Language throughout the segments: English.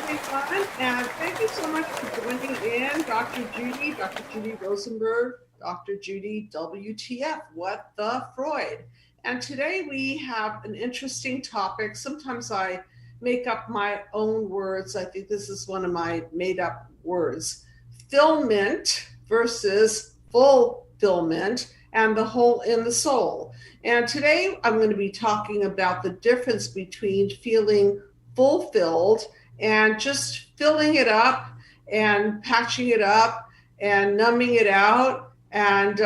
everyone, and thank you so much for joining in, Dr. Judy Rosenberg, Dr. Judy WTF, What the Freud. And today we have an interesting topic. Sometimes I make up my own words. I think this is one of my made up words. Fulfillment versus fulfillment and the hole in the soul. And today I'm going to be talking about the difference between feeling fulfilled and just filling it up and patching it up and numbing it out and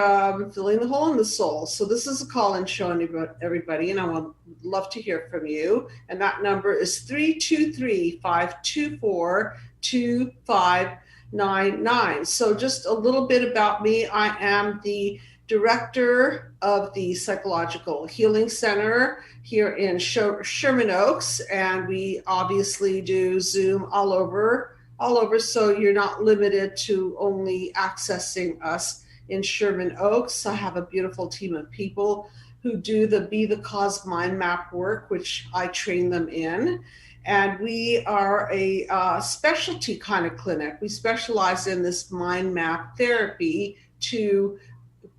filling the hole in the soul. So this is a call-in show, everybody, and I would love to hear from you. And that number is 323-524-2599. So just a little bit about me. I am the director of the Psychological Healing Center here in Sherman Oaks, and we obviously do Zoom all over, so you're not limited to only accessing us in Sherman Oaks. I have a beautiful team of people who do the Be the Cause mind map work, which I train them in. And we are a specialty kind of clinic. We specialize in this mind map therapy to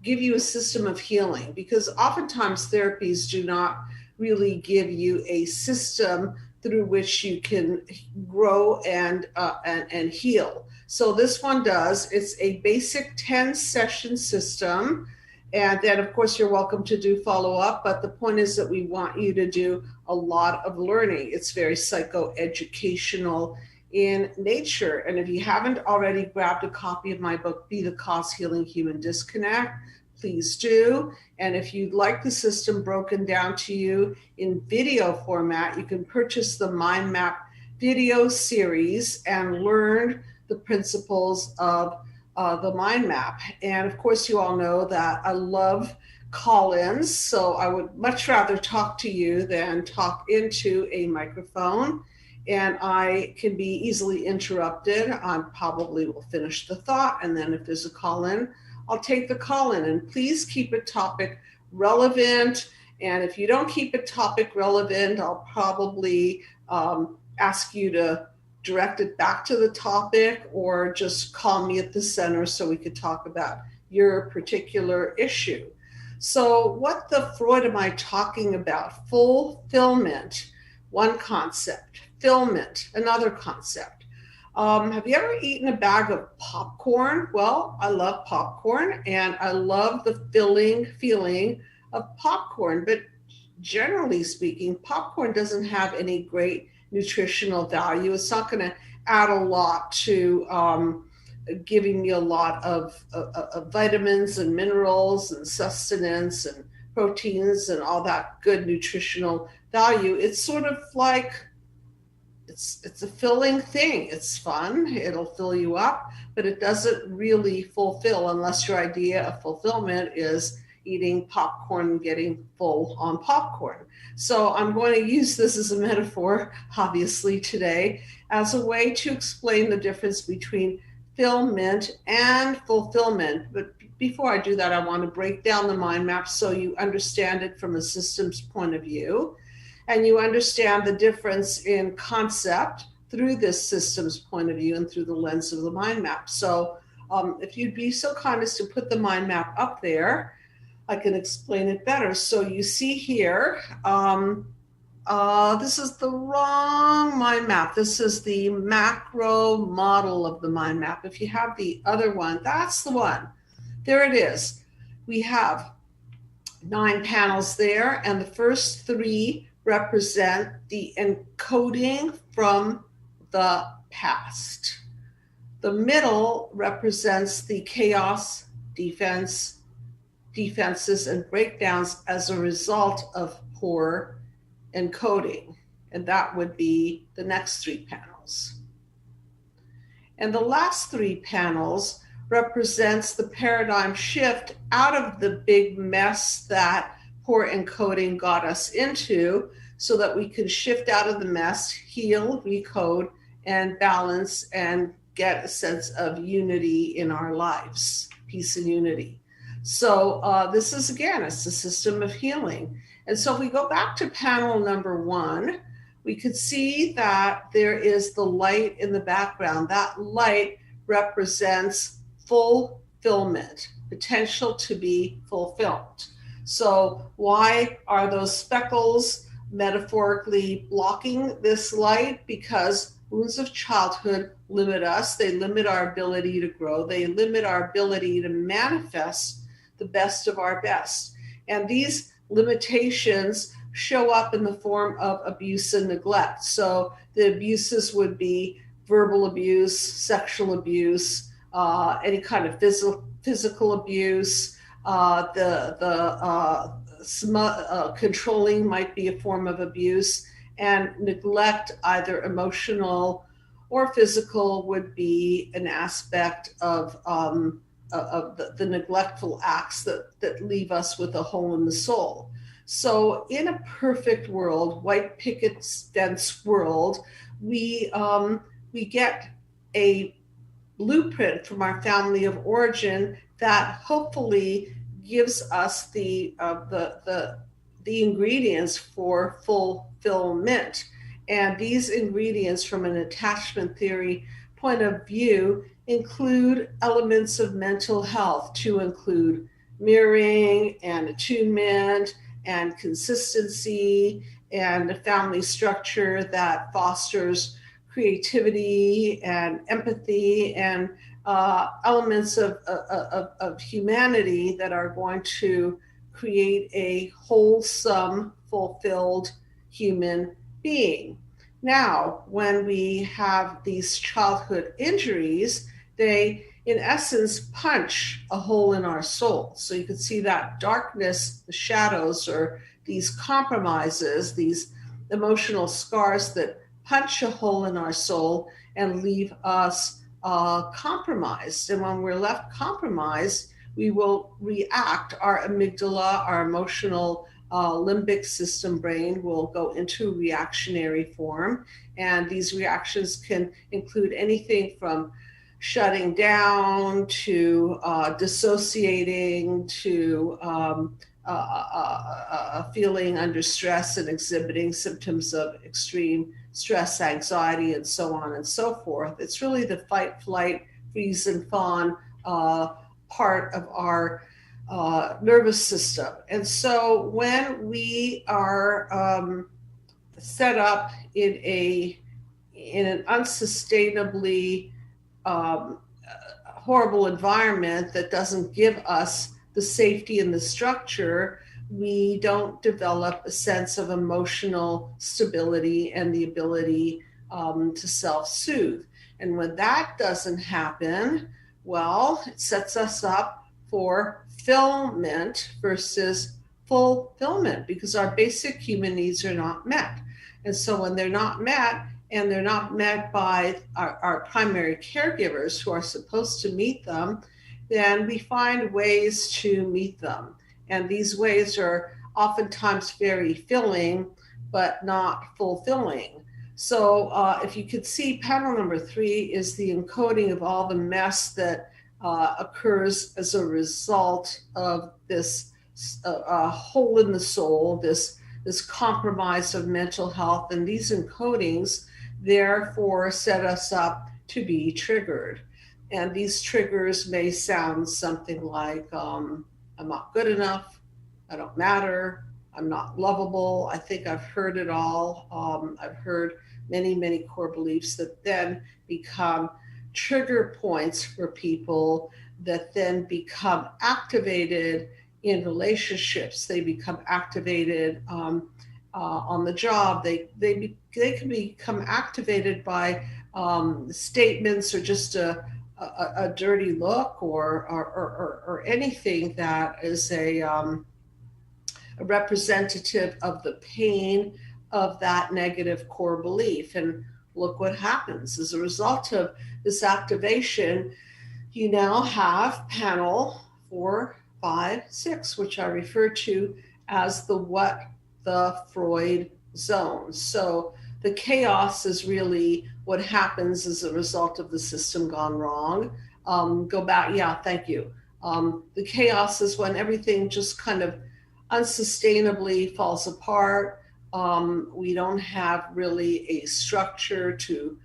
give you a system of healing, because oftentimes therapies do not really give you a system through which you can grow and heal. So this one does. It's a basic 10-session system. And then, of course, you're welcome to do follow-up. But the point is that we want you to do a lot of learning. It's very psychoeducational in nature. And if you haven't already grabbed a copy of my book, Be the Cause, Healing Human Disconnect, please do. And if you'd like the system broken down to you in video format, you can purchase the Mind Map video series and learn the principles of the mind map. And of course, you all know that I love call-ins, so I would much rather talk to you than talk into a microphone. And I can be easily interrupted. I probably will finish the thought, and then if there's a call-in, I'll take the call-in. And please keep a topic relevant. And if you don't keep a topic relevant, I'll probably ask you to direct it back to the topic, or just call me at the center so we could talk about your particular issue. So what the Freud am I talking about? Fulfillment, one concept. Fulfillment, another concept. Have you ever eaten a bag of popcorn? Well, I love popcorn, and I love the filling feeling of popcorn. But generally speaking, popcorn doesn't have any great nutritional value. It's not going to add a lot to giving me a lot of vitamins and minerals and sustenance and proteins and all that good nutritional value. It's sort of like it's a filling thing. It's fun. It'll fill you up, but it doesn't really fulfill unless your idea of fulfillment is eating popcorn and getting full on popcorn. So I'm going to use this as a metaphor, obviously, today, as a way to explain the difference between fulfillment and fulfillment. But before I do that, I want to break down the mind map so you understand it from a systems point of view, and you understand the difference in concept through this systems point of view and through the lens of the mind map. So if you'd be so kind as to put the mind map up there, I can explain it better. So you see here, this is the wrong mind map. This is the macro model of the mind map. If you have the other one, that's the one. There it is. We have 9 panels there, and the first 3 represent the encoding from the past. The middle represents the chaos, defenses, and breakdowns as a result of poor encoding. And that would be the next 3 panels. And the last 3 panels represents the paradigm shift out of the big mess that poor encoding got us into, so that we can shift out of the mess, heal, recode, and balance, and get a sense of unity in our lives, peace and unity. So this is, again, it's a system of healing. And so if we go back to panel number 1, we could see that there is the light in the background. That light represents fulfillment, potential to be fulfilled. So why are those speckles metaphorically blocking this light? Because wounds of childhood limit us. They limit our ability to grow. They limit our ability to manifest the best of our best. And these limitations show up in the form of abuse and neglect. So the abuses would be verbal abuse, sexual abuse, any kind of physical abuse. Controlling might be a form of abuse, and neglect, either emotional or physical, would be an aspect of the neglectful acts that leave us with a hole in the soul. So in a perfect world, white picket fence world, we get a blueprint from our family of origin that hopefully gives us the ingredients for fulfillment. And these ingredients, from an attachment theory point of view, include elements of mental health, to include mirroring and attunement and consistency, and a family structure that fosters creativity and empathy, and elements of humanity that are going to create a wholesome, fulfilled human being. Now, when we have these childhood injuries, they, in essence, punch a hole in our soul. So you can see that darkness, the shadows, or these compromises, these emotional scars that punch a hole in our soul and leave us compromised. And when we're left compromised, we will react. Our amygdala, our emotional limbic system brain, will go into reactionary form. And these reactions can include anything from shutting down to dissociating to feeling under stress and exhibiting symptoms of extreme stress, anxiety, and so on and so forth. It's really the fight, flight, freeze, and fawn part of our nervous system. And so when we are set up in an unsustainably horrible environment that doesn't give us the safety and the structure, we don't develop a sense of emotional stability and the ability to self-soothe. And when that doesn't happen, well, it sets us up for fulfillment versus fulfillment, because our basic human needs are not met. And so when they're not met, and they're not met by our primary caregivers who are supposed to meet them, then we find ways to meet them. And these ways are oftentimes very filling, but not fulfilling. So if you could see, panel number 3 is the encoding of all the mess that occurs as a result of this hole in the soul, this compromise of mental health. And these encodings therefore set us up to be triggered. And these triggers may sound something like, I'm not good enough, I don't matter, I'm not lovable. I think I've heard it all. I've heard many, many core beliefs that then become trigger points for people, that then become activated in relationships. They become activated on the job. They can become activated by statements, or just a dirty look, or anything that is a representative of the pain of that negative core belief. And look what happens as a result of this activation. You now have panel 4, 5, 6, which I refer to as the what the Freud zone. So the chaos is really what happens as a result of the system gone wrong. Go back, yeah, thank you. The chaos is when everything just kind of unsustainably falls apart. We don't have really a structure to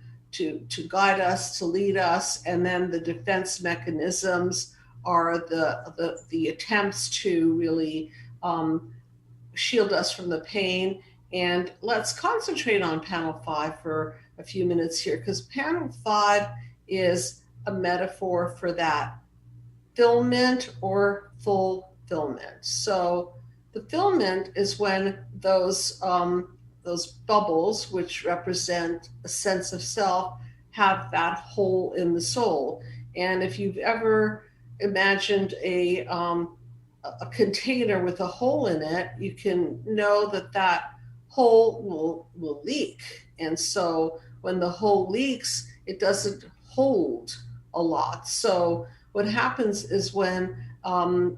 guide us, to lead us, and then the defense mechanisms are the attempts to really shield us from the pain. And let's concentrate on panel 5 for a few minutes here, because panel 5 is a metaphor for that fulfillment or fulfillment. So fulfillment is when those bubbles, which represent a sense of self, have that hole in the soul. And if you've ever imagined a container with a hole in it, you can know that that hole will leak. And so when the hole leaks, it doesn't hold a lot. So what happens is when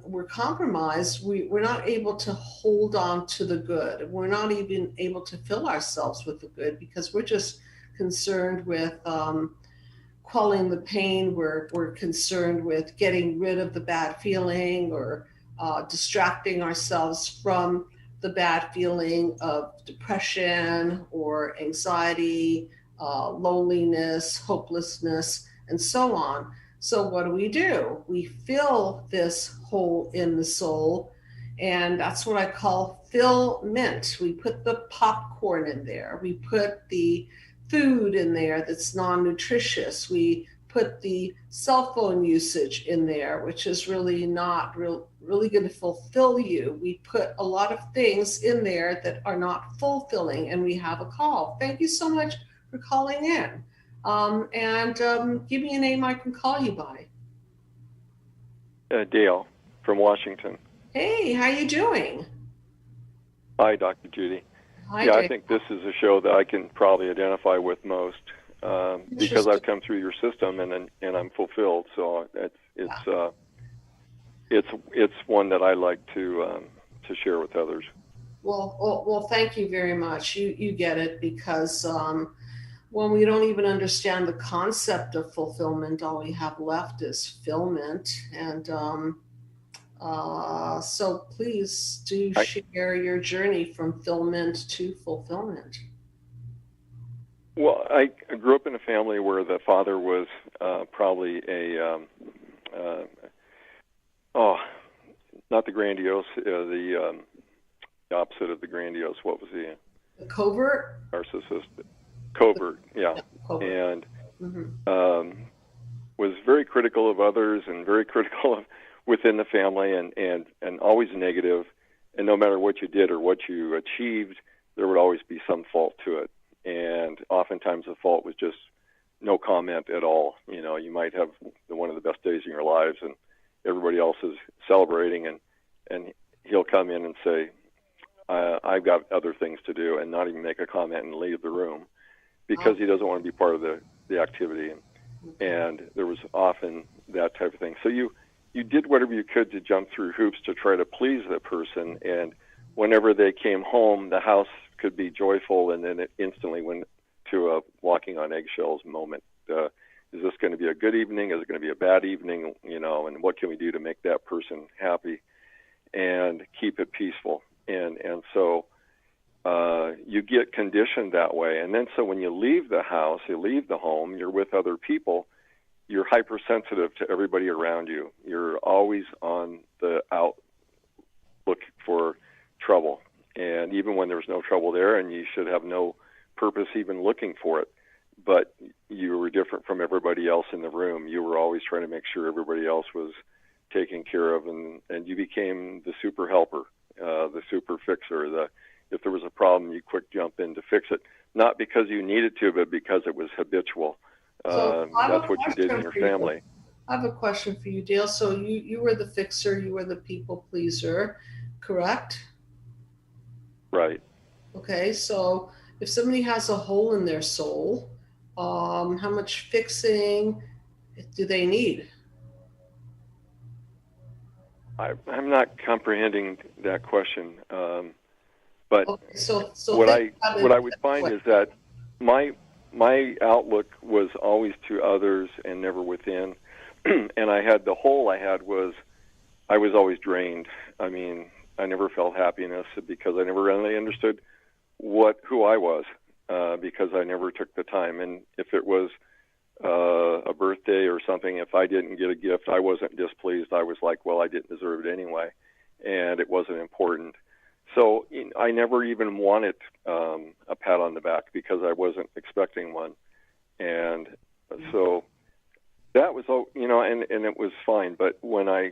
we're compromised, we're not able to hold on to the good. We're not even able to fill ourselves with the good because we're just concerned with quelling the pain. We're concerned with getting rid of the bad feeling or distracting ourselves from the bad feeling of depression or anxiety, loneliness, hopelessness, and so on. So what do? We fill this hole in the soul, and that's what I call fill mint. We put the popcorn in there. We put the food in there that's non-nutritious. We put the cell phone usage in there, which is really not really going to fulfill you. We put a lot of things in there that are not fulfilling, and we have a call. Thank you so much for calling in. Give me a name I can call you by. Dale from Washington. Hey, how you doing? Hi, Dr. Judy. Hi, yeah, Dave. I think this is a show that I can probably identify with most because I've come through your system and I'm fulfilled. So it's one that I like to share with others. Well, thank you very much. You get it because when we don't even understand the concept of fulfillment, all we have left is filment. And so please do share your journey from filment to fulfillment. Well, I grew up in a family where the father was probably not the grandiose, the opposite of the grandiose. What was the covert? Narcissistic. Covert, yeah. Covert. And was very critical of others and very critical of within the family and always negative. And no matter what you did or what you achieved, there would always be some fault to it. And oftentimes the fault was just no comment at all. You know, you might have one of the best days in your lives and everybody else is celebrating and he'll come in and say, I've got other things to do, and not even make a comment and leave the room because he doesn't want to be part of the activity. And there was often that type of thing. So you did whatever you could to jump through hoops to try to please the person, and whenever they came home, the house could be joyful, and then it instantly went to a walking on eggshells moment. Is this going to be a good evening? Is it going to be a bad evening? You know, and what can we do to make that person happy and keep it peaceful? And so you get conditioned that way. And then so when you leave the house, you leave the home, you're with other people, you're hypersensitive to everybody around you. You're always on the outlook for trouble. And even when there's no trouble there, and you should have no purpose even looking for it, but you were different from everybody else in the room. You were always trying to make sure everybody else was taken care of, and you became the super helper, the super fixer. If there was a problem, you quick jump in to fix it, not because you needed to, but because it was habitual. That's what you did in your family. I have a question for you, Dale. So you were the fixer, you were the people pleaser, correct? Right. Okay, so if somebody has a hole in their soul, how much fixing do they need? I'm not comprehending that question, but okay, so what I would find is that my outlook was always to others and never within, and the hole I had was I was always drained. I mean, I never felt happiness because I never really understood who I was, because I never took the time. And if it was a birthday or something, if I didn't get a gift, I wasn't displeased. I was like, well, I didn't deserve it anyway, and it wasn't important. So I never even wanted a pat on the back because I wasn't expecting one. And so that was, and it was fine. But when I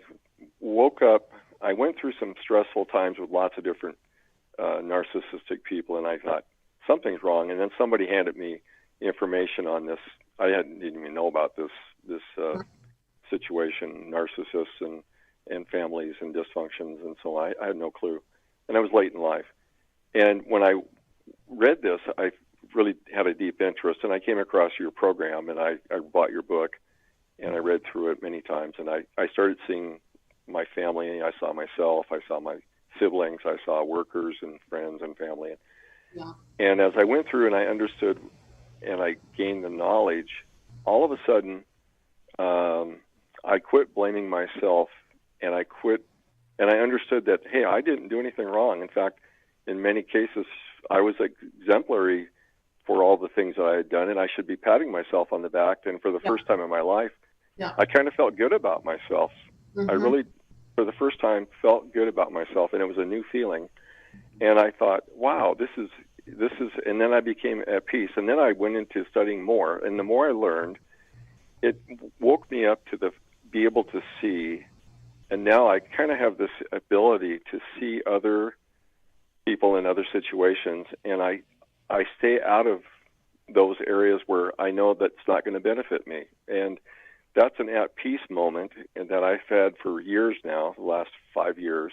woke up, I went through some stressful times with lots of different narcissistic people, and I thought, something's wrong. And then somebody handed me information on this. I didn't even know about this situation, narcissists and families and dysfunctions, and so I had no clue. And I was late in life. And when I read this, I really had a deep interest, and I came across your program, and I bought your book, and I read through it many times, and I started seeing my family. I saw myself. I saw my siblings. I saw workers and friends and family. Yeah. And as I went through and I understood and I gained the knowledge, all of a sudden I quit blaming myself, and I understood that, hey, I didn't do anything wrong. In fact, in many cases, I was exemplary for all the things that I had done, and I should be patting myself on the back. And for the first time in my life, I kind of felt good about myself. I really, for the first time, felt good about myself, and it was a new feeling. And I thought, wow, this is, and then I became at peace. And then I went into studying more, and the more I learned, it woke me up to be able to see. And now I kind of have this ability to see other people in other situations, and I stay out of those areas where I know that's not going to benefit me. And that's an at-peace moment that I've had for years now, the last 5 years,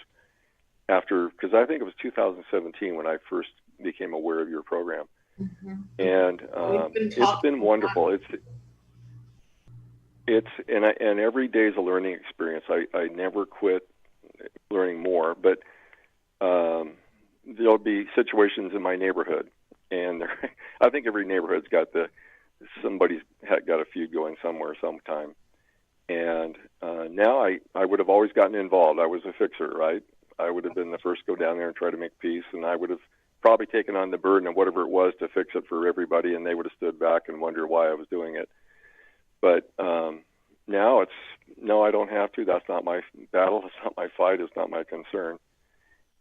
because I think it was 2017 when I first became aware of your program. And it's been wonderful. And every day is a learning experience. I never quit learning more, but there'll be situations in my neighborhood, and I think every neighborhood's got somebody's got a feud going somewhere sometime. And now I would have always gotten involved. I was a fixer, right? I would have been the first to go down there and try to make peace, and I would have probably taken on the burden of whatever it was to fix it for everybody, and they would have stood back and wondered why I was doing it. But now no, I don't have to. That's not my battle. It's not my fight. It's not my concern.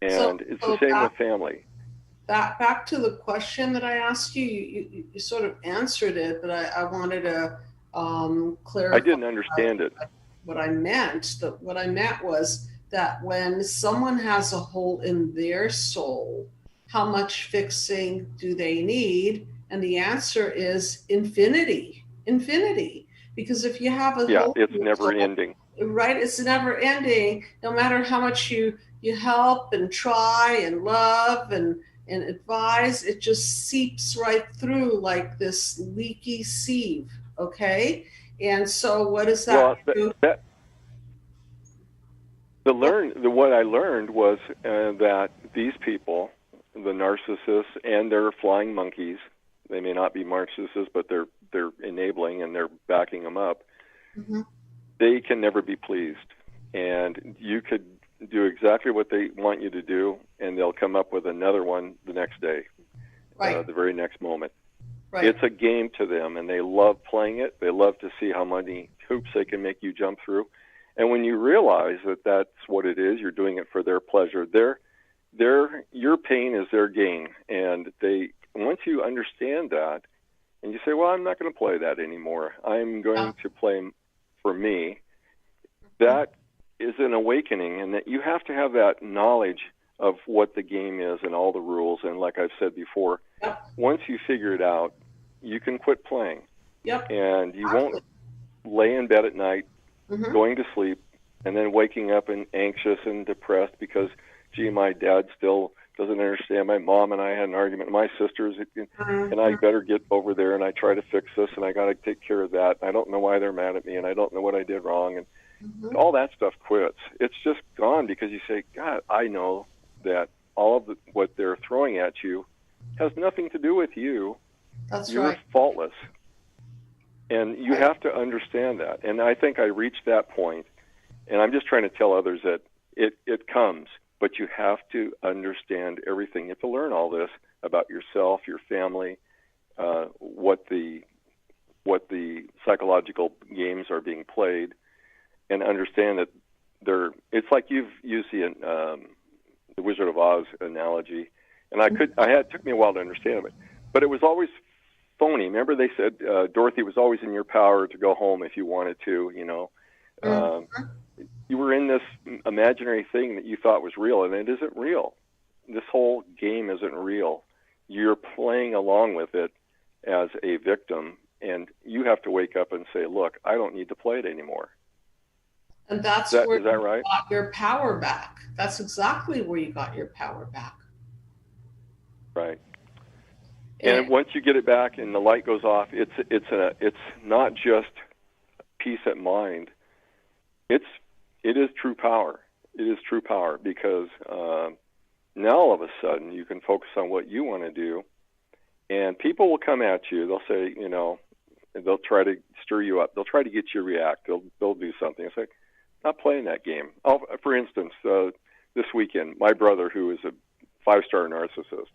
And it's the same with family. Back to the question that I asked you, you sort of answered it, but I wanted to clarify. I didn't understand it. What I meant. What I meant was that when someone has a hole in their soul, how much fixing do they need? And the answer is infinity. Infinity. Because if you have a hole, it's never ending. Right? It's never ending. No matter how much you help and try and love and advise, it just seeps right through like this leaky sieve. Okay? And so what does that do? What I learned was that these people, the narcissists and their flying monkeys, they may not be narcissists, but they're enabling and they're backing them up. They can never be pleased. And you could do exactly what they want you to do, and they'll come up with another one the next day, the very next moment. Right. It's a game to them, and they love playing it. They love to see how many hoops they can make you jump through. And when you realize that that's what it is, you're doing it for their pleasure. Your pain is their gain. And once you understand that, and you say, well, I'm not going to play that anymore. I'm going to play for me. That is an awakening, and that you have to have that knowledge of what the game is and all the rules. And like I've said before, once you figure it out, you can quit playing. And you won't lay in bed at night, going to sleep, and then waking up and anxious and depressed because, gee, my dad still doesn't understand. My mom and I had an argument. My sisters, and I better get over there, and I try to fix this, and I got to take care of that. I don't know why they're mad at me, and I don't know what I did wrong, and all that stuff quits. It's just gone because you say, God, I know that all of what they're throwing at you has nothing to do with you. You're faultless. And you have to understand that. And I think I reached that point, and I'm just trying to tell others that it comes, but you have to understand everything. You have to learn all this about yourself, your family, what the psychological games are being played, and understand that it's like you've used the Wizard of Oz analogy, and it took me a while to understand it, but it was always phony. Remember they said Dorothy was always in your power to go home if you wanted to, you were in this imaginary thing that you thought was real, and it isn't real. This whole game isn't real. You're playing along with it as a victim, and you have to wake up and say, look, I don't need to play it anymore. And that's where is that right? You got your power back. That's exactly where you got your power back. Right. And once you get it back and the light goes off, it's not just peace at mind. It is true power. It is true power because now all of a sudden you can focus on what you want to do, and people will come at you. They'll say, they'll try to stir you up. They'll try to get you to react. They'll do something. It's like, not playing that game. For instance, this weekend, my brother, who is a 5-star narcissist,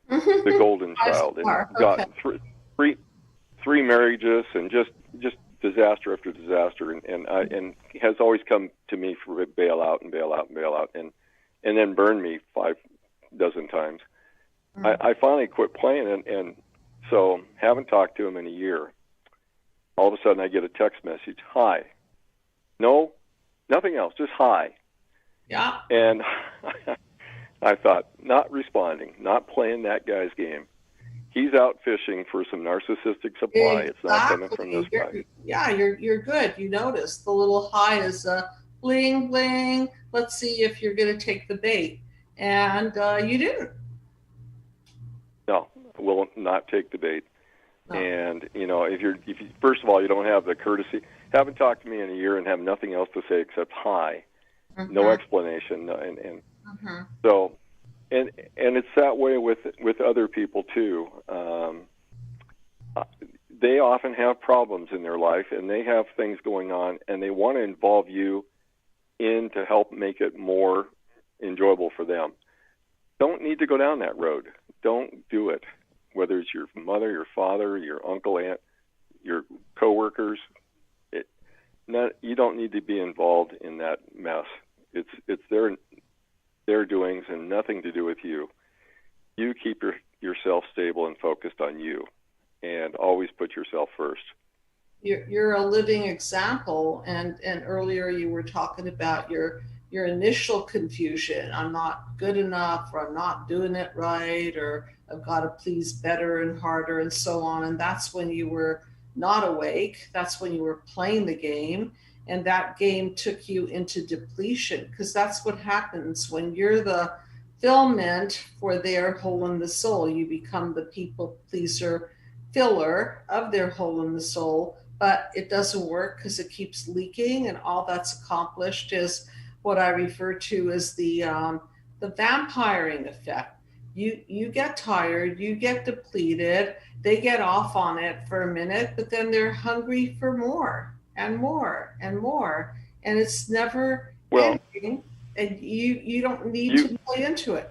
the golden child, and got three marriages and just disaster after disaster, and has always come to me for bail out, and then burned me 6 times. I finally quit playing, and so haven't talked to him in a year. All of a sudden, I get a text message: "Hi." No, nothing else, just hi. Yeah. And I thought, not responding, not playing that guy's game. He's out fishing for some narcissistic supply. Exactly. It's not coming from this guy. Yeah, you're good. You notice the little hi is bling bling. Let's see if you're going to take the bait, and you didn't. No, will not take the bait. No. And if you first of all, you don't have the courtesy. Haven't talked to me in a year and have nothing else to say except hi. Mm-hmm. No explanation, and mm-hmm. So. And it's that way with other people too. They often have problems in their life, and they have things going on, and they want to involve you in to help make it more enjoyable for them. Don't need to go down that road. Don't do it. Whether it's your mother, your father, your uncle, aunt, your coworkers, you don't need to be involved in that mess. It's their doings and nothing to do with you. You keep yourself stable and focused on you, and always put yourself first. You're a living example, and earlier you were talking about your initial confusion. I'm not good enough, or I'm not doing it right, or I've got to please better and harder and so on. And that's when you were not awake. That's when you were playing the game. And that game took you into depletion, because that's what happens when you're the filament for their hole in the soul. You become the people pleaser filler of their hole in the soul, but it doesn't work because it keeps leaking, and all that's accomplished is what I refer to as the vampiring effect. You get tired, you get depleted, they get off on it for a minute, but then they're hungry for more and more and more, and it's never ending, and you don't need to play into it.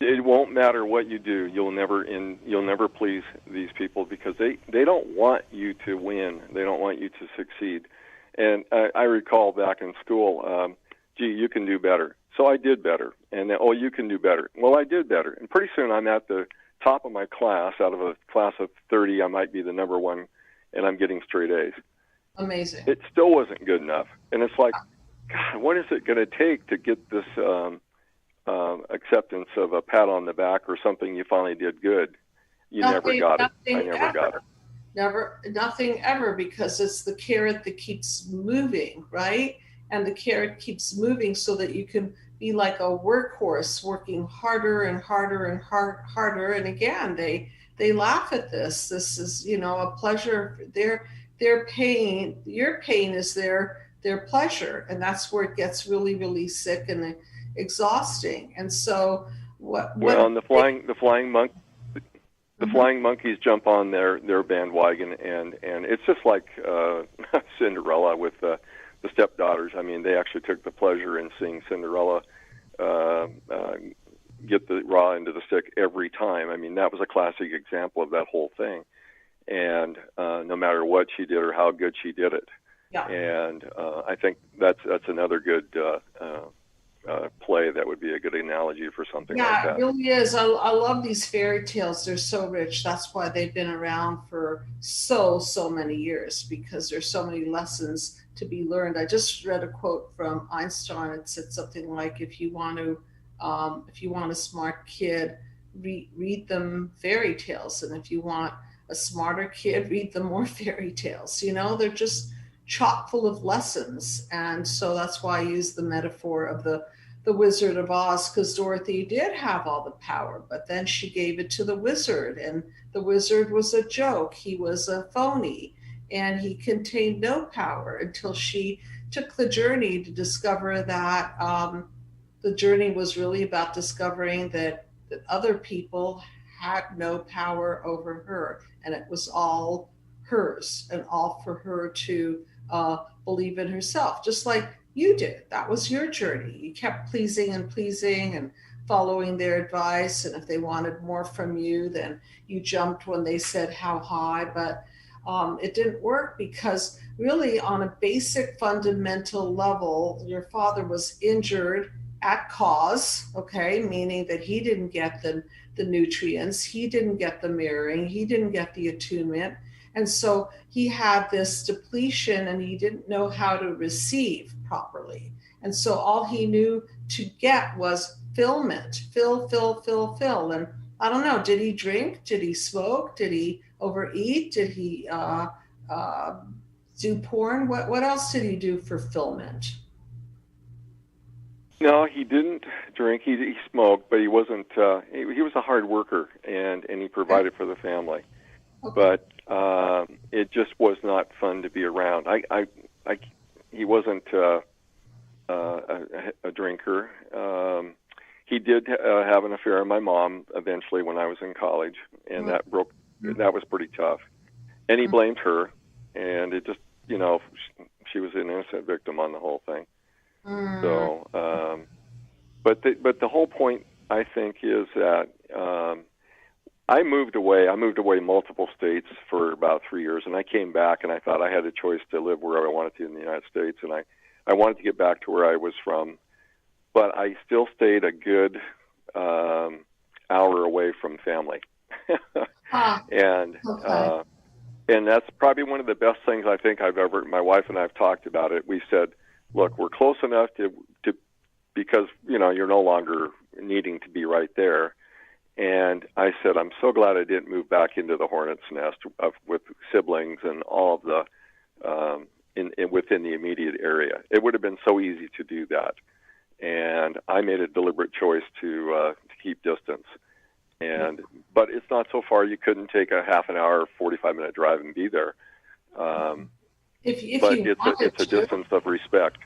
It won't matter what you do. You'll never please these people, because they don't want you to win. They don't want you to succeed. And I recall back in school, gee, you can do better. So I did better. And then, you can do better. Well, I did better. And pretty soon I'm at the top of my class. Out of a class of 30, I might be the number one, and I'm getting straight A's. Amazing. It still wasn't good enough. And it's like, God, what is it going to take to get this acceptance of a pat on the back or something you finally did good? Never got it. I never got it. Nothing ever, because it's the carrot that keeps moving, right? And the carrot keeps moving so that you can be like a workhorse, working harder and harder and harder. And again, they laugh at this. This is, a pleasure. Their pain, your pain is their pleasure, and that's where it gets really, really sick and exhausting. And so, and the flying monkeys jump on their bandwagon, and it's just like Cinderella with the the stepdaughters. I mean, they actually took the pleasure in seeing Cinderella uh, uh, get the raw end of the stick every time. I mean, that was a classic example of that whole thing. And no matter what she did or how good she did it. Yeah. And I think that's another good play that would be a good analogy for something like Yeah, it that. really is. I love these fairy tales. They're so rich. That's why they've been around for so many years, because there's so many lessons to be learned. I just read a quote from Einstein. It said something like, if you want a smart kid, read them fairy tales. And if you want a smarter kid, read them more fairy tales. You know, they're just chock full of lessons. And so that's why I use the metaphor of the Wizard of Oz, because Dorothy did have all the power, but then she gave it to the wizard, and the wizard was a joke. He was a phony, and he contained no power until she took the journey to discover that the journey was really about discovering that other people had no power over her, and it was all hers and all for her to believe in herself, just like you did. That was your journey. You kept pleasing and pleasing and following their advice. And if they wanted more from you, then you jumped when they said how high. But it didn't work, because really, on a basic fundamental level, your father was injured at cause, okay, meaning that he didn't get the nutrients, he didn't get the mirroring, he didn't get the attunement. And so he had this depletion, and he didn't know how to receive properly. And so all he knew to get was fulfillment, fill. And I don't know, did he drink? Did he smoke? Did he overeat? Did he uh, do porn? What else did he do for fulfillment? No, he didn't drink. He smoked, but he wasn't. He was a hard worker, and he provided for the family. Okay. But it just was not fun to be around. He wasn't a drinker. He did have an affair on my mom eventually when I was in college, and that broke. That was pretty tough. And he blamed her, and it just, she was an innocent victim on the whole thing. So, but the whole point, I think, is that I moved away. I moved away multiple states for about 3 years, and I came back, and I thought I had a choice to live wherever I wanted to in the United States, and I wanted to get back to where I was from, but I still stayed a good hour away from family. and Okay. and that's probably one of the best things I think I've ever. My wife and I have talked about it. We said, look, we're close enough to because you're no longer needing to be right there. And I said, I'm so glad I didn't move back into the hornet's nest with siblings and all of the within the immediate area. It would have been so easy to do that, and I made a deliberate choice to keep distance. But it's not so far. You couldn't take a half an hour, 45-minute drive and be there. If But you wanted it's a to. distance of respect.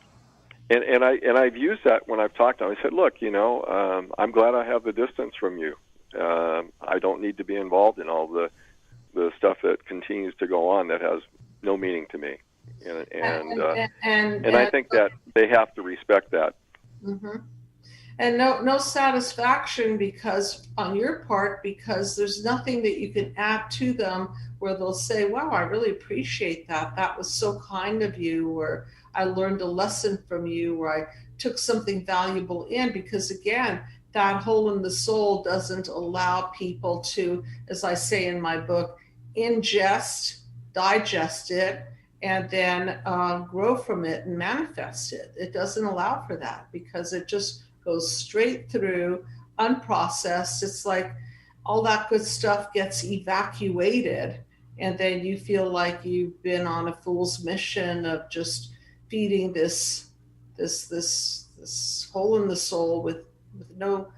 And I've used that when I've talked to them. I said, look, I'm glad I have the distance from you. I don't need to be involved in all the stuff that continues to go on that has no meaning to me. And I think that they have to respect that. Mm-hmm. And no satisfaction because on your part, because there's nothing that you can add to them where they'll say, wow, I really appreciate that. That was so kind of you, or I learned a lesson from you, or I took something valuable in, because again, that hole in the soul doesn't allow people to, as I say in my book, ingest, digest it, and then grow from it and manifest it. It doesn't allow for that, because it just goes straight through, unprocessed. It's like all that good stuff gets evacuated, and then you feel like you've been on a fool's mission of just feeding this hole in the soul with no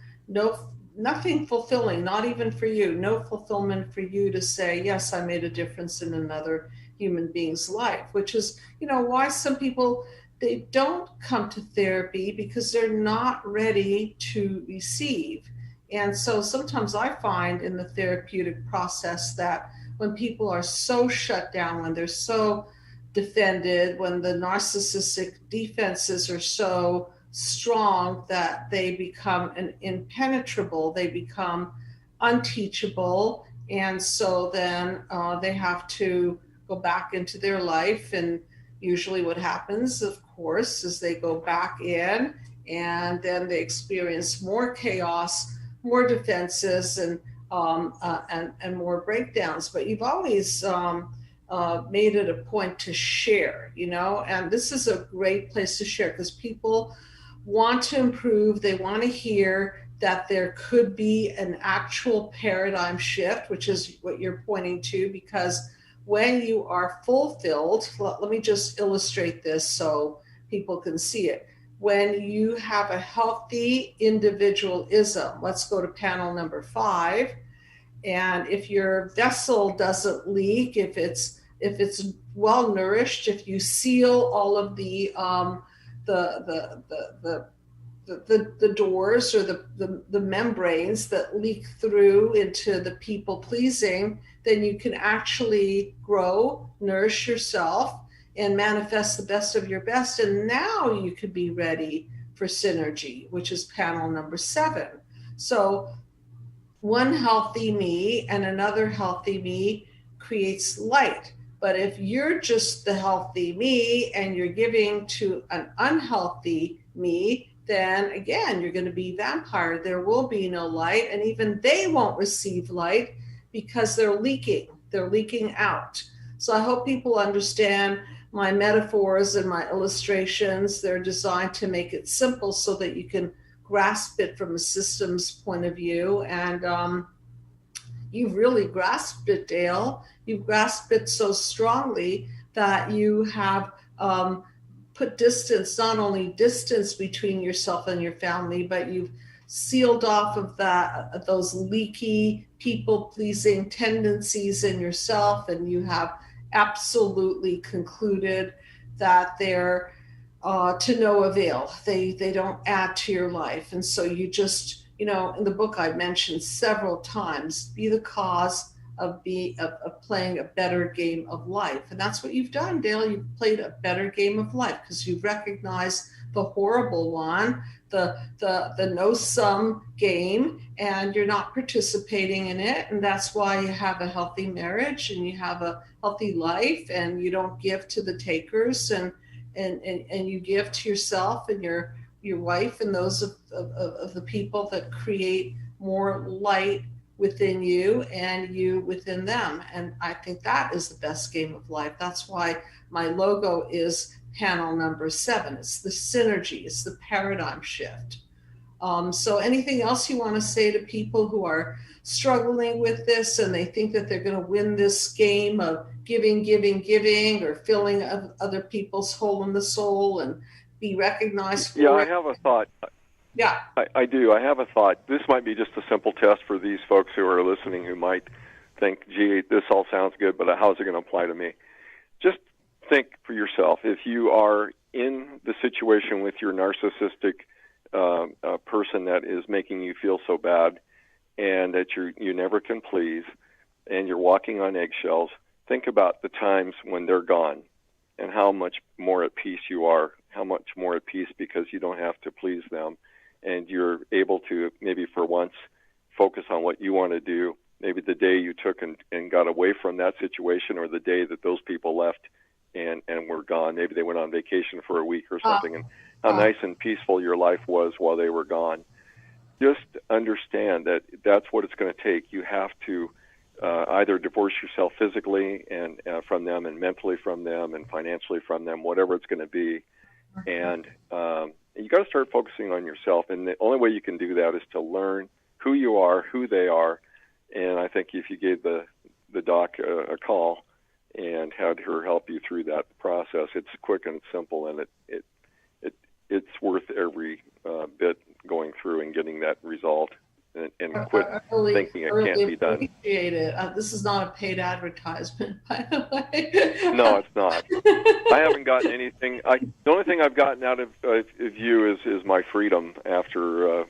nothing fulfilling, not even for you, no fulfillment for you to say, yes, I made a difference in another human being's life, which is, why some people, they don't come to therapy, because they're not ready to receive. And so sometimes I find in the therapeutic process that when people are so shut down, when they're so defended, when the narcissistic defenses are so strong that they become impenetrable, they become unteachable. And so then they have to go back into their life. And usually, what happens, of course, is they go back in and then they experience more chaos, more defenses, and more breakdowns. But you've always made it a point to share, and this is a great place to share because people want to improve. They want to hear that there could be an actual paradigm shift, which is what you're pointing to, because when you are fulfilled, let me just illustrate this so people can see it. When you have a healthy individualism, let's go to panel number 5. And if your vessel doesn't leak, if it's well nourished, if you seal all of the doors or the membranes that leak through into the people pleasing, then you can actually grow, nourish yourself, and manifest the best of your best. And now you could be ready for synergy, which is panel number 7. So one healthy me and another healthy me creates light. But if you're just the healthy me and you're giving to an unhealthy me, then again, you're going to be vampire. There will be no light, and even they won't receive light because they're leaking. They're leaking out. So I hope people understand my metaphors and my illustrations. They're designed to make it simple so that you can grasp it from a systems point of view. And you've really grasped it, Dale. You've grasped it so strongly that you have put distance, not only distance between yourself and your family, but you've sealed off of those leaky, people-pleasing tendencies in yourself, and you have absolutely concluded that they're to no avail. They don't add to your life. And so you just, in the book I mentioned several times, be the cause of playing a better game of life. And that's what you've done, Dale. You've played a better game of life because you've recognized the horrible one, the no-sum game, and you're not participating in it. And that's why you have a healthy marriage and you have a healthy life, and you don't give to the takers, and you give to yourself and your wife and those of the people that create more light within you and you within them. And I think that is the best game of life. That's why my logo is panel number 7. It's the synergy, it's the paradigm shift. So anything else you want to say to people who are struggling with this and they think that they're going to win this game of giving, or filling other people's hole in the soul and be recognized for it? I have a thought. Yeah. I do. I have a thought. This might be just a simple test for these folks who are listening who might think, gee, this all sounds good, but how's it going to apply to me? Just think for yourself. If you are in the situation with your narcissistic person that is making you feel so bad and that you never can please and you're walking on eggshells, think about the times when they're gone and how much more at peace you are, how much more at peace because you don't have to please them. And you're able to maybe for once focus on what you want to do, maybe the day you took and got away from that situation, or the day that those people left and were gone. Maybe they went on vacation for a week or something, and how nice and peaceful your life was while they were gone. Just understand that that's what it's going to take. You have to either divorce yourself physically and from them, and mentally from them, and financially from them, whatever it's going to be. And you got to start focusing on yourself, and the only way you can do that is to learn who you are, who they are. And I think if you gave the doc a call and had her help you through that process, it's quick and it's simple, and it's worth every bit going through and getting that resolved. And quit thinking it can't be done. Appreciate it. This is not a paid advertisement, by the way. No, it's not. I haven't gotten anything. The only thing I've gotten out of you is my freedom after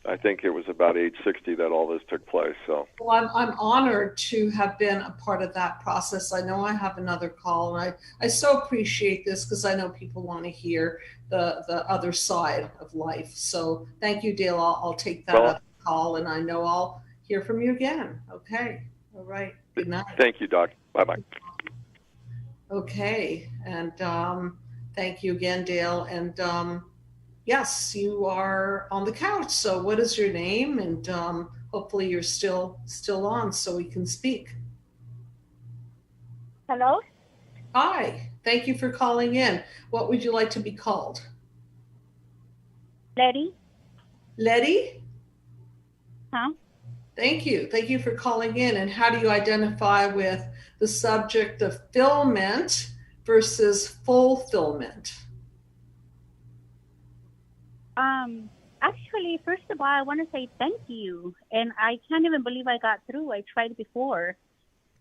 I think it was about age 60 that all this took place. So, Well, I'm honored to have been a part of that process. I know I have another call, and I so appreciate this because I know people want to hear the other side of life. So thank you, Dale. I'll take that well, other call, and I know I'll hear from you again. Okay. All right. Good night. thank you, Doc. Bye bye. Okay. And thank you again, Dale. And yes, you are on the couch. So what is your name? And hopefully you're still on so we can speak. Hello? Hi. Thank you for calling in. What would you like to be called? Letty? Letty? Huh? Thank you. Thank you for calling in. And how do you identify with the subject of fulfillment versus fulfillment? Actually, first of all, I want to say thank you. And I can't even believe I got through. I tried before.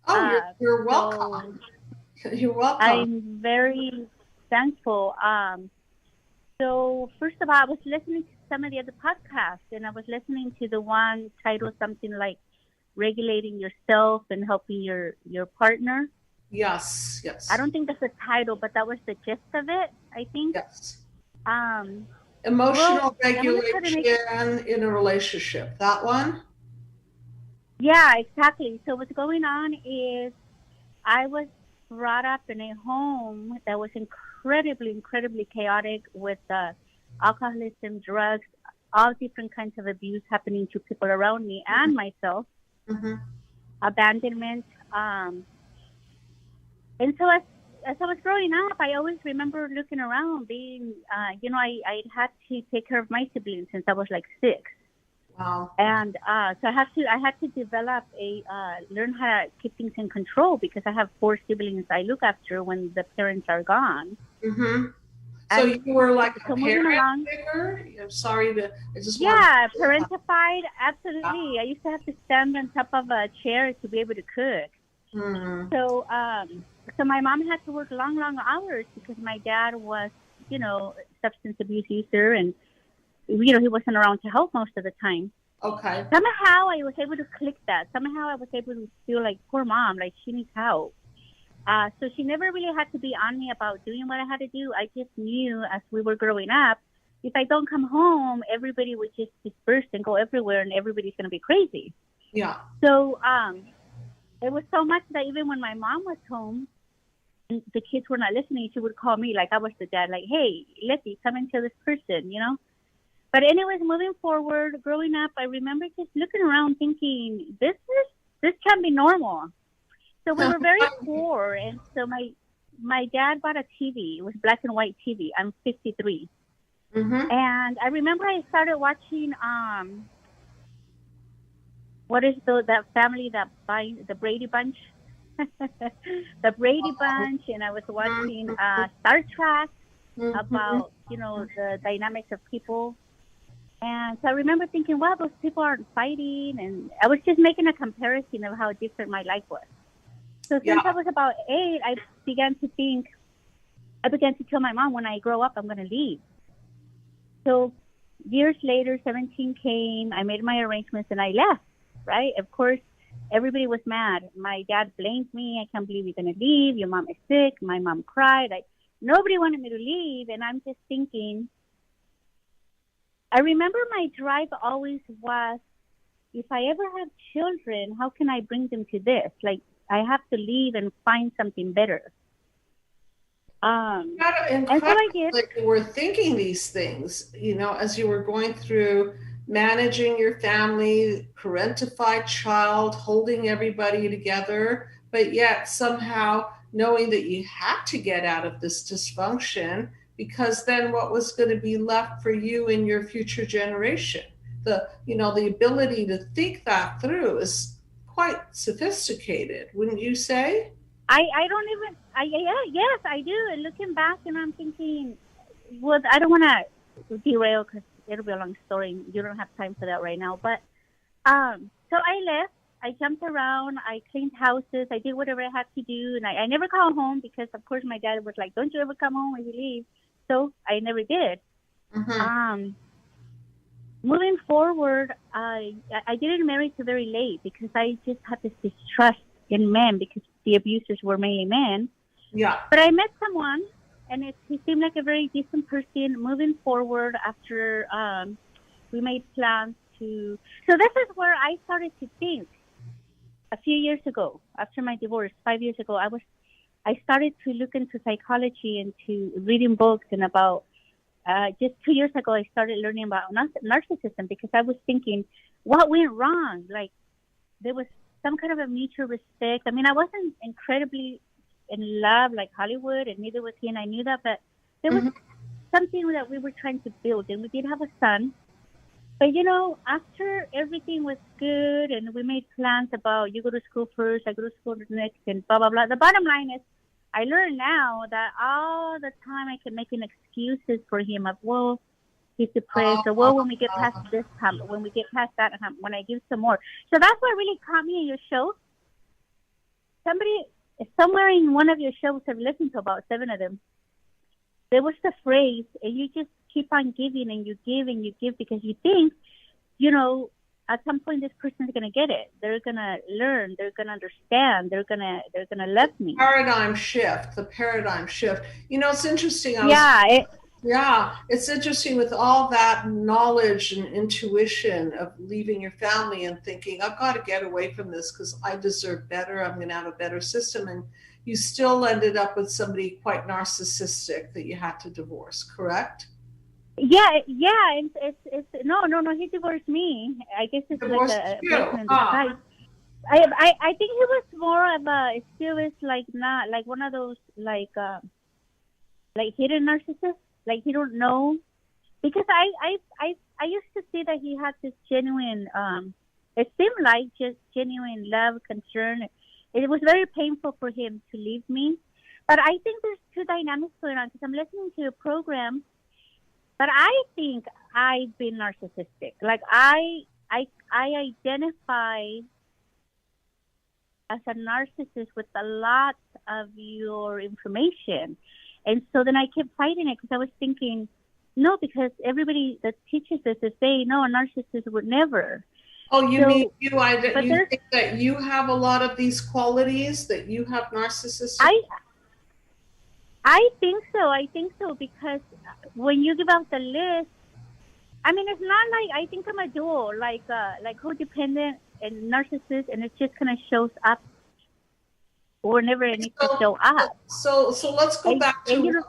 Oh, you're welcome. You're welcome. I'm very thankful. So first of all, I was listening to some of the other podcasts, and I was listening to the one titled something like regulating yourself and helping your partner. Yes, yes. I don't think that's the title, but that was the gist of it, I think. Yes. Um, Emotional regulation in a relationship. That one? Yeah, exactly. So what's going on is I was brought up in a home that was incredibly chaotic with alcoholism, drugs, all different kinds of abuse happening to people around me and myself, abandonment. And so as I was growing up, I always remember looking around, being, I had to take care of my siblings since I was like 6. Wow. And so I had to develop learn how to keep things in control because I have 4 siblings I look after when the parents are gone. Mm-hmm. So you were like a parent figure? I'm sorry to, I just parentified, absolutely. I used to have to stand on top of a chair to be able to cook. Mm-hmm. So my mom had to work long hours because my dad was, substance abuse user, and he wasn't around to help most of the time. Okay. Somehow I was able to click that. Somehow I was able to feel like, poor mom, like she needs help. So she never really had to be on me about doing what I had to do. I just knew as we were growing up, if I don't come home, everybody would just disperse and go everywhere, and everybody's going to be crazy. Yeah. So it was so much that even when my mom was home, and the kids were not listening, she would call me like I was the dad, like, hey, Letty, come and tell this person, But anyways, moving forward, growing up, I remember just looking around thinking, this can't be normal. So we were very poor, and so my dad bought a TV. It was black and white TV. I'm 53. Mm-hmm. And I remember I started watching, what is that family that the Brady Bunch? The Brady Bunch, and I was watching Star Trek about, the dynamics of people. And so I remember thinking, wow, those people aren't fighting. And I was just making a comparison of how different my life was. So since I was about 8, I began to tell my mom, when I grow up, I'm going to leave. So years later, 17 came, I made my arrangements, and I left, right? Of course, everybody was mad. My dad blamed me. I can't believe you're going to leave. Your mom is sick. My mom cried. Nobody wanted me to leave. And I'm just thinking, I remember my drive always was, if I ever have children, how can I bring them to this? Like, I have to leave and find something better. And so I did. Like you were thinking these things, as you were going through managing your family, parentified child, holding everybody together, but yet somehow knowing that you had to get out of this dysfunction, because then what was going to be left for you in your future generation? The ability to think that through is quite sophisticated, wouldn't you say? Yes, I do. And looking back, and I'm thinking, well, I don't want to derail because it'll be a long story. You don't have time for that right now. But so I left. I jumped around. I cleaned houses. I did whatever I had to do. And I never called home because, of course, my dad was like, don't you ever come home when you leave. So I never did. Mm-hmm. moving forward, I didn't marry till very late because I just had this distrust in men because the abusers were mainly men. Yeah. But I met someone, and he seemed like a very decent person. Moving forward after we made plans to. So this is where I started to think. A few years ago, after my divorce, 5 years ago, I started to look into psychology and to reading books and about. Just 2 years ago, I started learning about narcissism because I was thinking, what went wrong? Like, there was some kind of a mutual respect. I mean, I wasn't incredibly in love like Hollywood, and neither was he, and I knew that, but there was something that we were trying to build, and we did have a son. But, after everything was good and we made plans about you go to school first, I go to school next, and blah, blah, blah. The bottom line is, I learned now that all the time I can make an excuses for him of, well, he's depressed, or well, when we get past this hump, when we get past that hump, when I give some more. So that's what really caught me in your show. Somewhere in one of your shows, I've listened to about 7 of them, there was the phrase, and you just keep on giving and you give because you think, at some point this person's gonna get it. They're gonna learn. They're gonna understand. They're gonna love me. The paradigm shift. It's interesting. It's interesting with all that knowledge and intuition of leaving your family and thinking, I've got to get away from this because I deserve better. I'm going to have a better system. And you still ended up with somebody quite narcissistic that you had to divorce, correct? Yeah. It's no. He divorced me. I guess it's divorced like a blessing in disguise. I think he was more of a. Still is like not like one of those like hidden narcissists. Like he don't know, because I used to see that he had this genuine. It seemed like just genuine love, concern. It was very painful for him to leave me, but I think there's two dynamics going on because I'm listening to a program. But I think I've been narcissistic. Like I identify as a narcissist with a lot of your information. And so then I kept fighting it because I was thinking, no, because everybody that teaches this is saying, no, a narcissist would never. Oh, you mean you think that you have a lot of these qualities, that you have narcissistic? I think so because when you give out the list, I mean, it's not like I think I'm a dual, like codependent and narcissist, and it just kind of shows up whenever it needs to show up. So let's go back to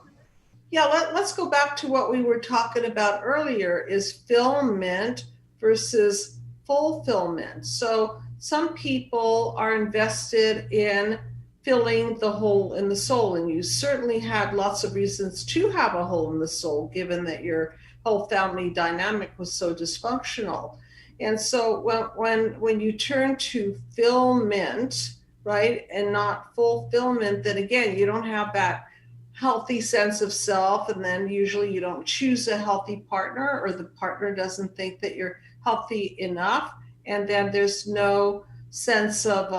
let's go back to what we were talking about earlier: is fulfillment versus fulfillment. So some people are invested in filling the hole in the soul, and you certainly had lots of reasons to have a hole in the soul, given that your whole family dynamic was so dysfunctional. And so when you turn to fulfillment, right, and not fulfillment, then again, you don't have that healthy sense of self, and then usually you don't choose a healthy partner, or the partner doesn't think that you're healthy enough, and then there's no sense of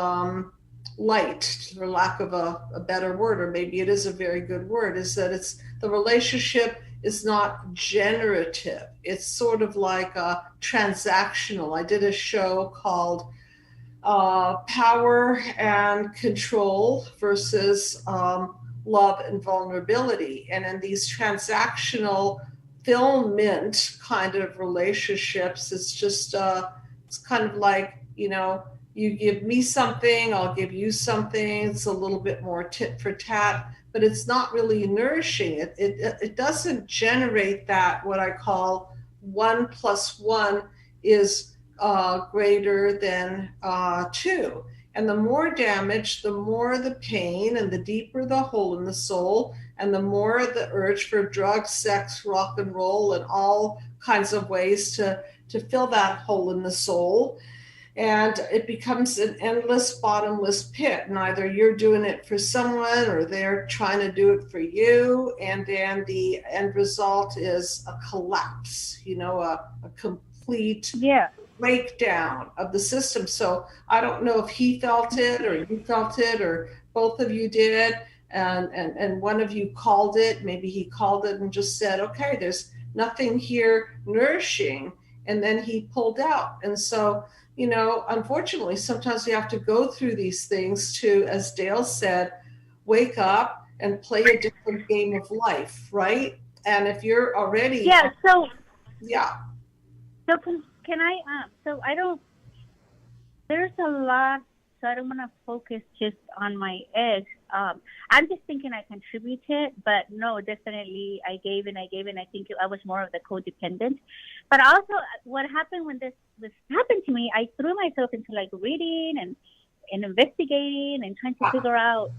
light, for lack of a better word, or maybe it is a very good word, is that it's the relationship is not generative. It's sort of like a transactional. I did a show called Power and Control versus Love and Vulnerability. And in these transactional fulfillment kind of relationships, it's just, it's kind of like, you give me something, I'll give you something. It's a little bit more tit for tat, but it's not really nourishing. It doesn't generate that, what I call 1 + 1 is greater than 2. And the more damage, the more the pain, and the deeper the hole in the soul, and the more the urge for drugs, sex, rock and roll, and all kinds of ways to fill that hole in the soul. And it becomes an endless, bottomless pit. And either you're doing it for someone or they're trying to do it for you. And then the end result is a collapse, a complete breakdown of the system. So I don't know if he felt it or you felt it or both of you did. And one of you called it, maybe he called it and just said, okay, there's nothing here nourishing. and then he pulled out. And so, unfortunately, sometimes we have to go through these things to, as Dale said, wake up and play a different game of life, right? And if you're already Yeah. So yeah. So can I? So I don't. There's a lot. So I don't want to focus just on my ex. I'm just thinking I contributed, but no, definitely I gave and I gave, and I think I was more of the codependent. But also, what happened when this happened to me? I threw myself into like reading and investigating and trying to figure out,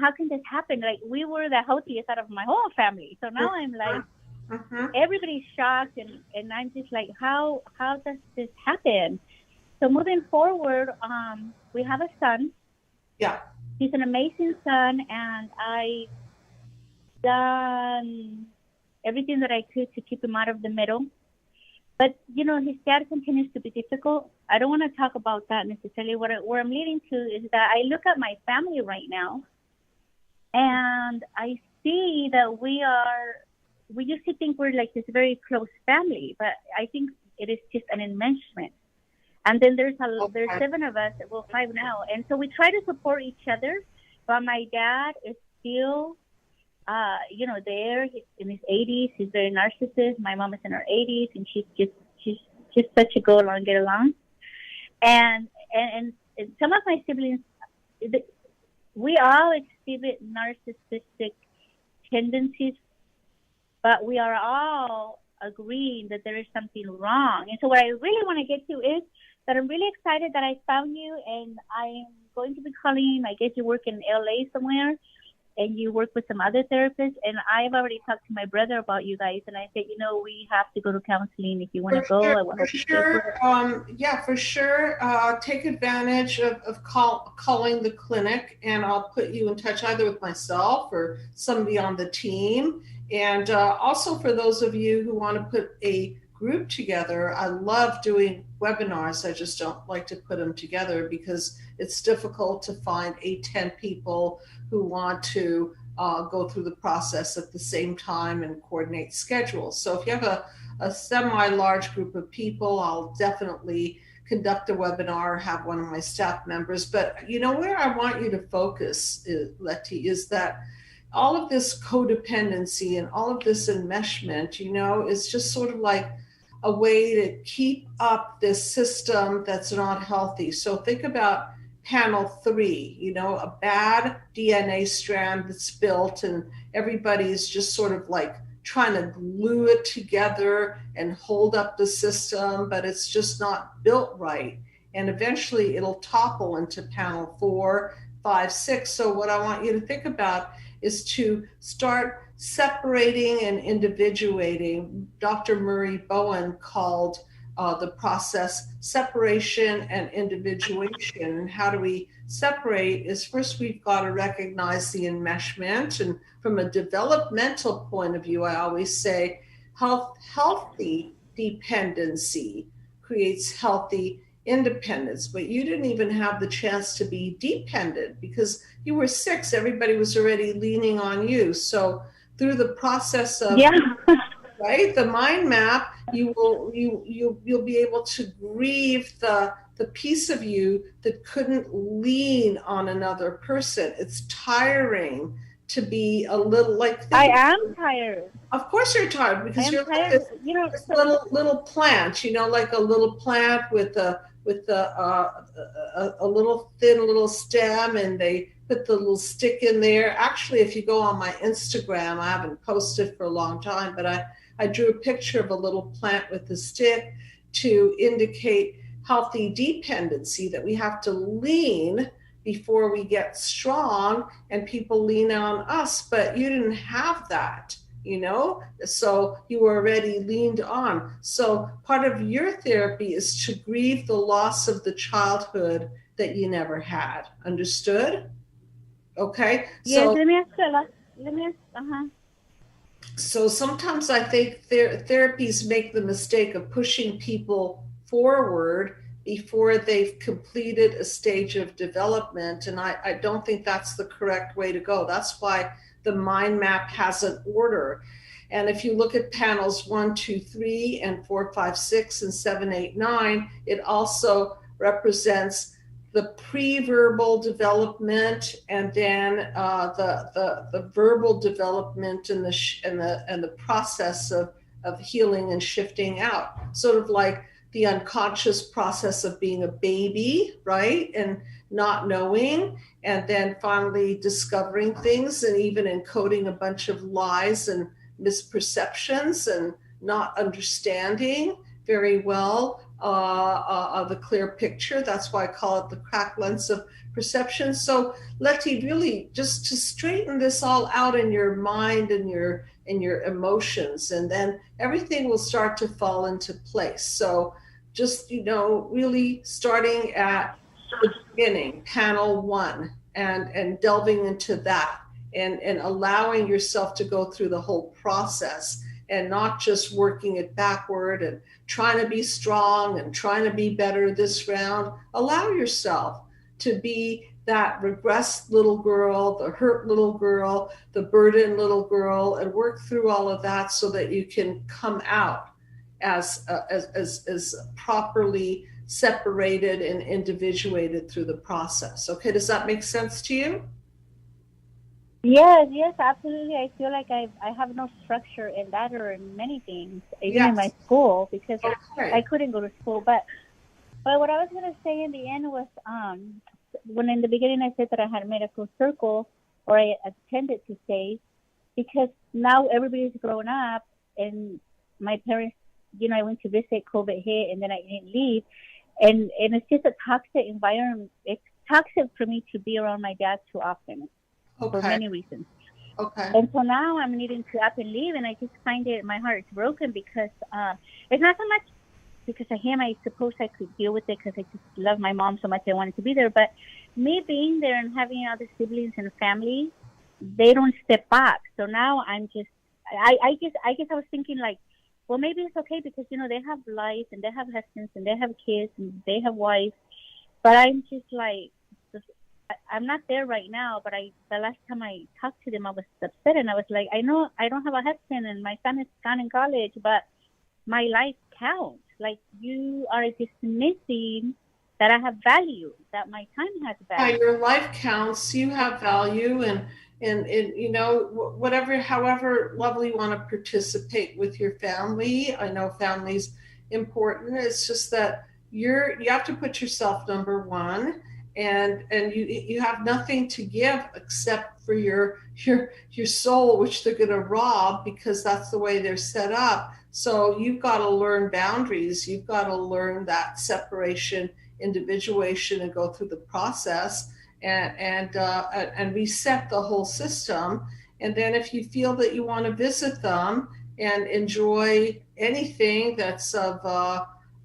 how can this happen? Like, we were the healthiest out of my whole family, so now I'm like. Everybody's shocked, and I'm just like, how does this happen? So moving forward, we have a son. Yeah. He's an amazing son, and I done everything that I could to keep him out of the middle. But, his dad continues to be difficult. I don't want to talk about that necessarily. Where I'm leading to is that I look at my family right now, and I see that we used to think we're like this very close family, but I think it is just an enmeshment. And then there's 7 of us, well, 5 now. And so we try to support each other, but my dad is still, there. He's in his 80s. He's very narcissist. My mom is in her 80s, and she's just such a go along, get along. And some of my siblings, we all exhibit narcissistic tendencies, but we are all agreeing that there is something wrong. And so what I really want to get to is that I'm really excited that I found you, and I'm going to be calling. I guess you work in LA somewhere, and you work with some other therapists. And I've already talked to my brother about you guys, and I said, we have to go to counseling if you want to go. For sure. For sure. Take advantage of calling the clinic, and I'll put you in touch either with myself or somebody on the team. And also for those of you who want to put a group together, I love doing webinars. I just don't like to put them together because it's difficult to find 8-10 people who want to go through the process at the same time and coordinate schedules. So if you have a semi-large group of people, I'll definitely conduct a webinar, have one of my staff members. But where I want you to focus, Letty, is that all of this codependency and all of this enmeshment, is just sort of like a way to keep up this system that's not healthy. So think about panel 3, a bad DNA strand that's built, and everybody's just sort of like trying to glue it together and hold up the system, but it's just not built right. And eventually it'll topple into panel 4, 5, 6. So what I want you to think about is to start separating and individuating. Dr. Murray Bowen called the process separation and individuation. And how do we separate is first we've got to recognize the enmeshment. And from a developmental point of view, I always say healthy dependency creates healthy independence, but you didn't even have the chance to be dependent because you were 6. Everybody was already leaning on you. So through the process of right, the mind map, you'll be able to grieve the piece of you that couldn't lean on another person. It's tiring to be a little like. I am tired. Of course you're tired because you're tired. Like this little plant, like a little plant with a little thin little stem, and they put the little stick in there. Actually, if you go on my Instagram, I haven't posted for a long time, but I drew a picture of a little plant with a stick to indicate healthy dependency, that we have to lean before we get strong, and people lean on us, but you didn't have that. So you were already leaned on. So part of your therapy is to grieve the loss of the childhood that you never had. Understood? Okay. Yes, so, let me ask. So sometimes I think therapies make the mistake of pushing people forward before they've completed a stage of development. And I don't think that's the correct way to go. That's why the mind map has an order. And if you look at panels 1, 2, 3, and 4, 5, 6, and 7, 8, 9, it also represents the pre-verbal development, and then the verbal development, and the process of healing and shifting out, sort of like the unconscious process of being a baby, right? And not knowing, and then finally discovering things, and even encoding a bunch of lies and misperceptions and not understanding very well the clear picture. That's why I call it the cracked lens of perception. So Letty, really just to straighten this all out in your mind and your emotions, and then everything will start to fall into place. So just, really starting at the beginning, panel 1, and delving into that, and allowing yourself to go through the whole process, and not just working it backward and trying to be strong and trying to be better this round. Allow yourself to be that regressed little girl, the hurt little girl, the burdened little girl, and work through all of that so that you can come out as properly separated and individuated through the process. Okay, does that make sense to you? Yes, absolutely. I feel like I have no structure in that or in many things, even in my school, because I couldn't go to school. But what I was going to say in the end was, when in the beginning I said that I had made a full circle, or I attended to say, because now everybody's grown up, and my parents, I went to visit, COVID hit, and then I didn't leave. And it's just a toxic environment. It's toxic for me to be around my dad too often. For many reasons. Okay. And so now I'm needing to up and leave, and I just find my heart is broken, because it's not so much because of him. I suppose I could deal with it because I just love my mom so much. I wanted to be there. But me being there and having other siblings and family, they don't step back. So now I'm just, I guess I was thinking like, well, maybe it's okay because, they have life and they have husbands and they have kids and they have wives. But I'm just like, I'm not there right now, but the last time I talked to them, I was upset, and I was like, I know I don't have a husband and my son is gone in college, but my life counts. Like, you are dismissing that I have value, that my time has value. Yeah, your life counts. You have value, and whatever, however level you want to participate with your family. I know family's important. It's just that you have to put yourself number one. And you have nothing to give except for your soul, which they're going to rob, because that's the way they're set up. So you've got to learn boundaries. You've got to learn that separation, individuation, and go through the process and reset the whole system. And then if you feel that you want to visit them and enjoy anything that's of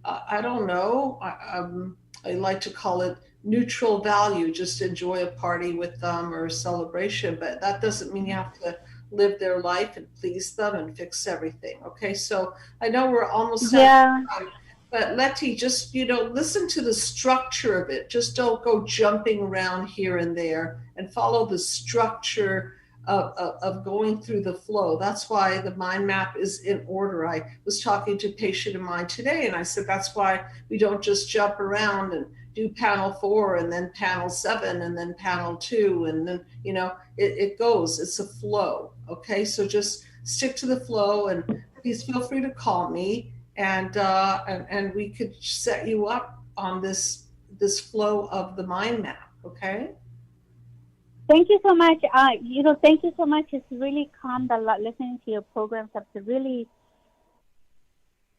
I don't know, I like to call it neutral value, just enjoy a party with them or a celebration, but that doesn't mean you have to live their life and please them and fix everything. Okay, so I know we're almost out of time, but Letty, just listen to the structure of it. Just don't go jumping around here and there, and follow the structure of going through the flow. That's why the mind map is in order. I was talking to a patient of mine today, and I said that's why we don't just jump around and do panel 4 and then panel 7 and then panel 2, and then it goes. It's a flow. Okay, so just stick to the flow, and please feel free to call me, and we could set you up on this flow of the mind map. Okay. Thank you so much. Thank you so much. It's really calmed a lot listening to your programs. Have to really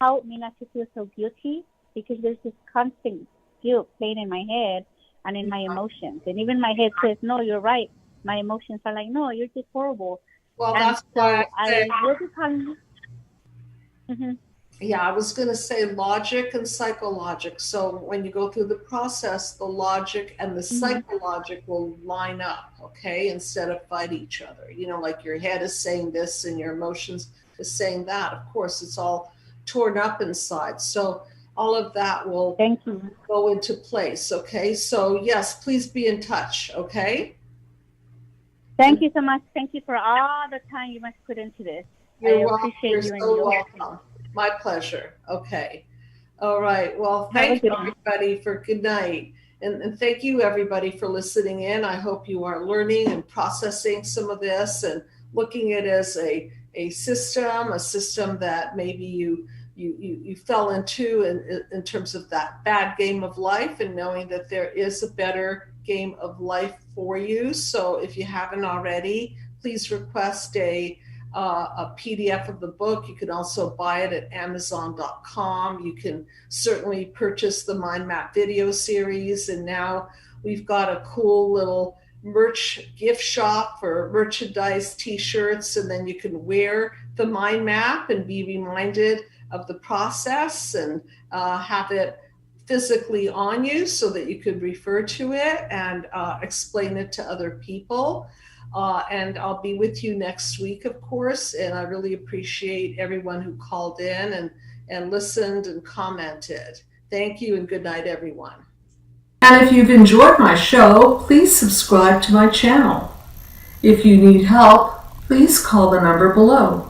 help me not to feel so guilty, because there's this constant guilt playing in my head and in my emotions. And even my head says, no, you're right. My emotions are like, no, you're just horrible. Well, and that's why I will be calling. Mm-hmm. Yeah, I was going to say logic and psychologic. So when you go through the process, the logic and the psychologic will line up, okay, instead of fight each other. Like your head is saying this and your emotions is saying that. Of course, it's all torn up inside. So all of that will go into place, okay? So yes, please be in touch, okay? Thank you so much. Thank you for all the time you must put into this. You're welcome. appreciate You're you and so you. welcome. My pleasure. Okay. All right. Well, Have a thank good you, one. everybody, for good night. And thank you, everybody, for listening in. I hope you are learning and processing some of this and looking at it as a system that maybe you fell into in terms of that bad game of life, and knowing that there is a better game of life for you. So if you haven't already, please request a PDF of the book. You can also buy it at Amazon.com. You can certainly purchase the Mind Map video series. And now we've got a cool little merch gift shop for merchandise, t-shirts, and then you can wear the mind map and be reminded of the process and have it physically on you so that you could refer to it and explain it to other people. And I'll be with you next week, of course. And I really appreciate everyone who called in and listened and commented. Thank you and good night, everyone. And if you've enjoyed my show, please subscribe to my channel. If you need help, please call the number below.